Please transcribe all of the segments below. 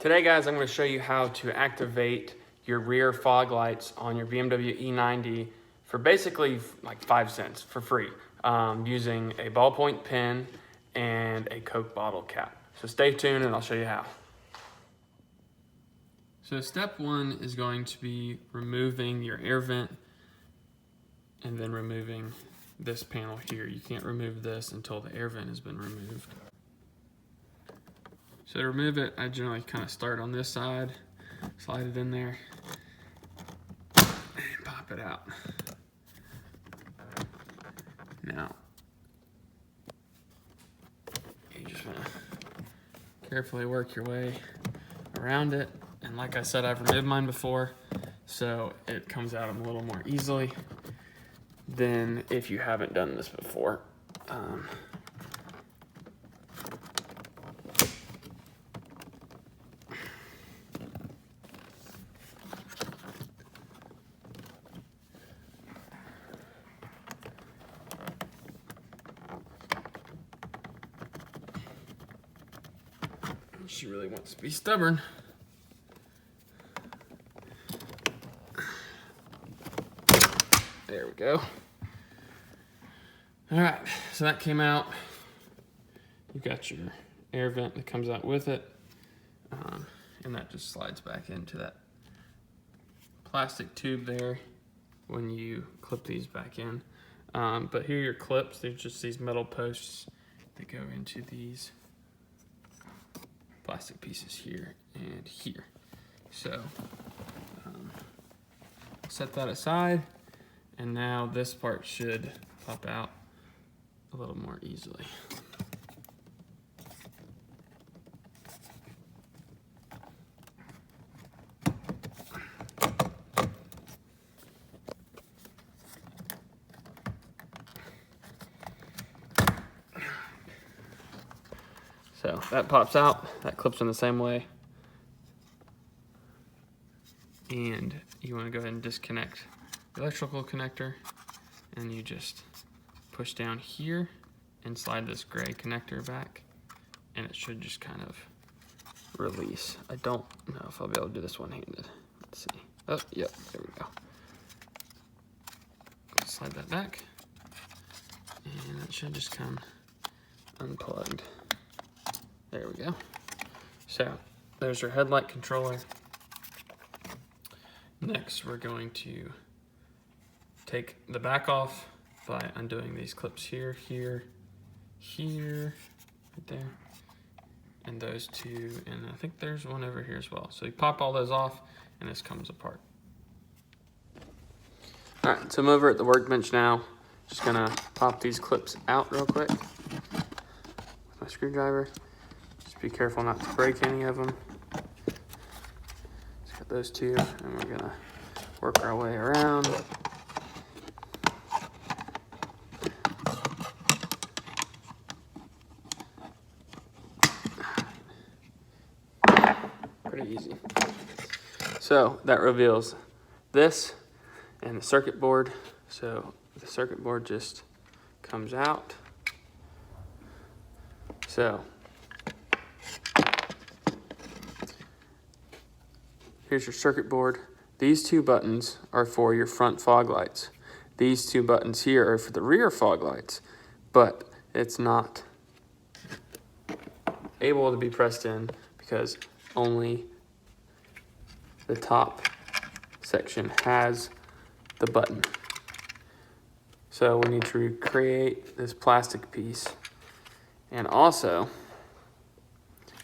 Today guys, I'm going to show you how to activate your rear fog lights on your BMW E90 for basically like 5 cents for free, using a ballpoint pen and a Coke bottle cap. So stay tuned and I'll show you how. So step one is going to be removing your air vent and then removing this panel here. You can't remove this until the air vent has been removed. So to remove it, I generally kind of start on this side, slide it in there, and pop it out. Now, you just want to carefully work your way around it. And like I said, I've removed mine before, so it comes out a little more easily than if you haven't done this before. She really wants to be stubborn. There we go. All right, so that came out. You got your air vent that comes out with it, and that just slides back into that plastic tube there when you clip these back in. But here are your clips. They're just these metal posts that go into these plastic pieces here and here. So set that aside, and now this part should pop out a little more easily. So that pops out, that clips in the same way. And you want to go ahead and disconnect the electrical connector, and you just push down here and slide this gray connector back, and it should just kind of release. I don't know if I'll be able to do this one-handed. Let's see. Oh, yep, there we go. Slide that back, and it should just come unplugged. There we go. So there's your headlight controller. Next, we're going to take the back off by undoing these clips here, here, here, right there, and those two, and I think there's one over here as well. So you pop all those off, and this comes apart. All right, so I'm over at the workbench now. Just gonna pop these clips out real quick with my screwdriver. Be careful not to break any of them. Just got those two, and we're gonna work our way around. Pretty easy. So that reveals this and the circuit board. So the circuit board just comes out. So here's your circuit board. These two buttons are for your front fog lights. These two buttons here are for the rear fog lights, but it's not able to be pressed in because only the top section has the button. So we need to recreate this plastic piece, and also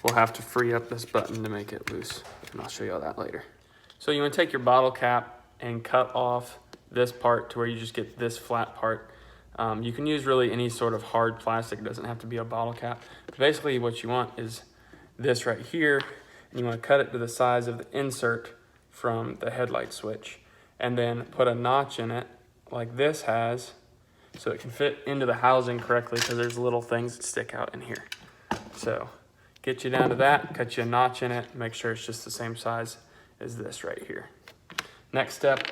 we'll have to free up this button to make it loose, and I'll show you all that later. So you want to take your bottle cap and cut off this part to where you just get this flat part. You can use really any sort of hard plastic. It doesn't have to be a bottle cap. But basically what you want is this right here, and you want to cut it to the size of the insert from the headlight switch, and then put a notch in it like this has, so it can fit into the housing correctly, because there's little things that stick out in here. So get you down to that, cut you a notch in it, make sure it's just the same size as this right here. Next step,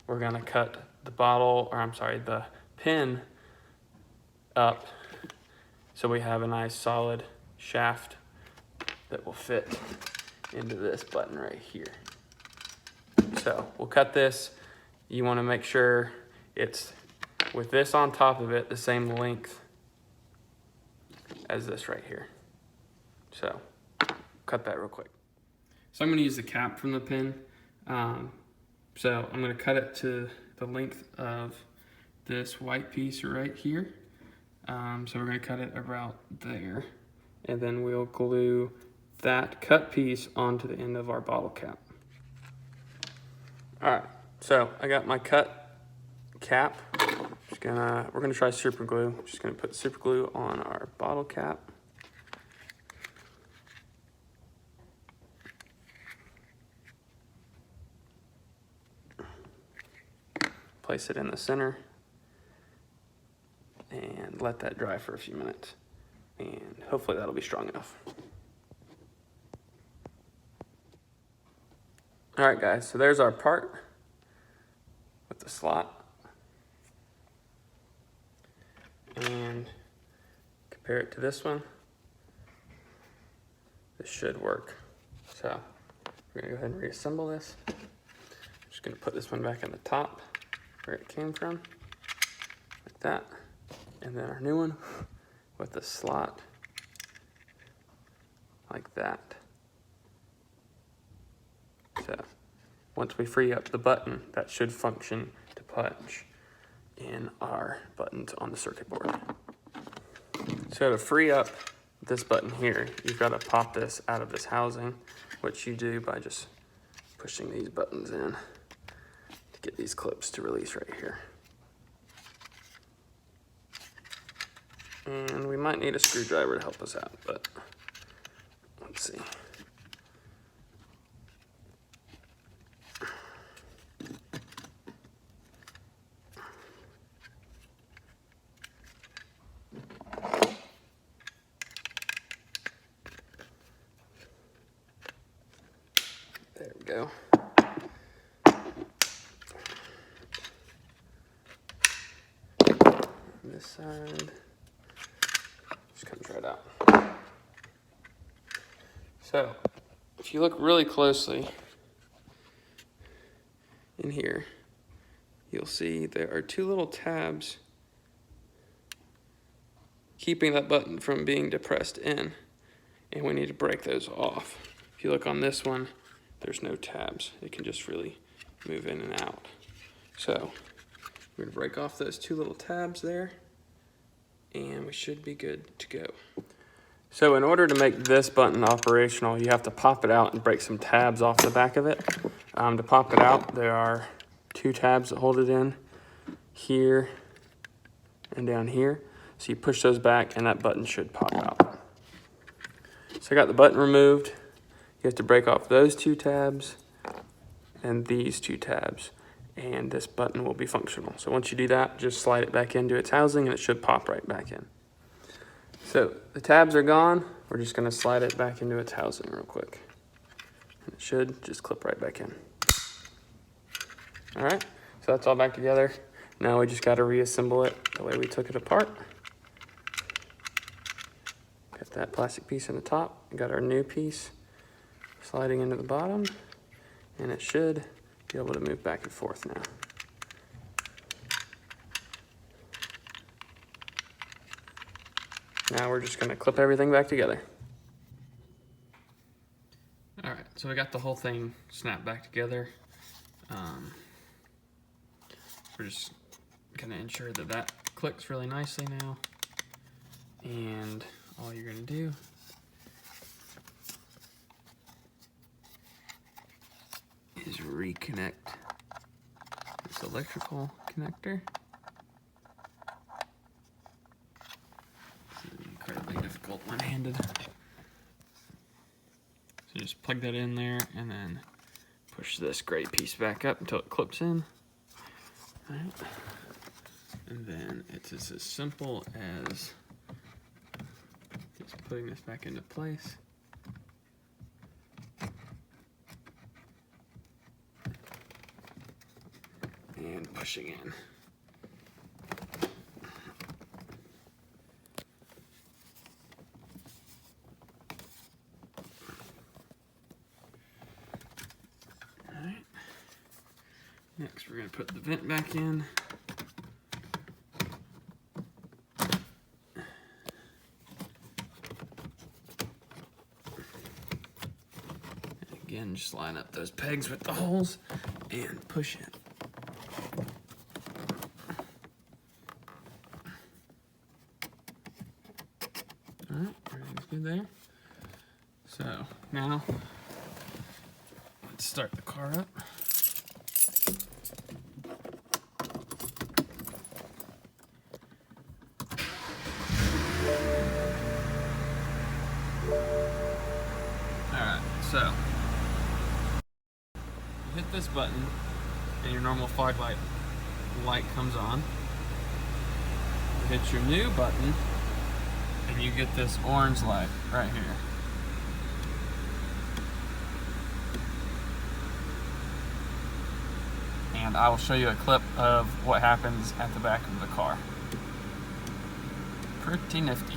we're gonna cut the the pin up so we have a nice solid shaft that will fit into this button right here. So we'll cut this. You want to make sure it's with this on top of it the same length as this right here. So cut that real quick. So I'm going to use the cap from the pin. So I'm going to cut it to the length of this white piece right here. So we're going to cut it about there, and then we'll glue that cut piece onto the end of our bottle cap. All right, so I got my cut cap. We're gonna try super glue. Just gonna put super glue on our bottle cap. Place it in the center and let that dry for a few minutes. And hopefully that'll be strong enough. All right, guys, so there's our part with the slot. And compare it to this one. This should work. So we're gonna go ahead and reassemble this. I'm just gonna put this one back in the top where it came from, like that. And then our new one with the slot, like that. So once we free up the button, that should function to punch in our buttons on the circuit board. So to free up this button here, you've got to pop this out of this housing, which you do by just pushing these buttons in to get these clips to release right here. And we might need a screwdriver to help us out, but let's see. There we go. This side just comes right out. So if you look really closely in here, you'll see there are two little tabs keeping that button from being depressed in, and we need to break those off. If you look on this one, there's no tabs. It can just really move in and out. So we're gonna break off those two little tabs there, and we should be good to go. So in order to make this button operational, you have to pop it out and break some tabs off the back of it. To pop it out, there are two tabs that hold it in, here and down here. So you push those back and that button should pop out. So I got the button removed. You have to break off those two tabs and these two tabs, and this button will be functional. So once you do that, just slide it back into its housing and it should pop right back in. So the tabs are gone. We're just gonna slide it back into its housing real quick. And it should just clip right back in. All right, so that's all back together. Now we just gotta reassemble it the way we took it apart. Got that plastic piece in the top. We got our new piece sliding into the bottom, and it should be able to move back and forth now. Now we're just gonna clip everything back together. All right, so we got the whole thing snapped back together. We're just gonna ensure that that clicks really nicely now. And all you're gonna do is reconnect this electrical connector. This is incredibly difficult one-handed. So just plug that in there and then push this gray piece back up until it clips in. All right. And then it's just as simple as just putting this back into place. And pushing in. Next, we're going to put the vent back in. Again, just line up those pegs with the holes and push it. All right, everything's good there. So now, let's start the car up. Alright, so you hit this button and your normal fog light comes on. You hit your new button and you get this orange light right here. And I will show you a clip of what happens at the back of the car. Pretty nifty.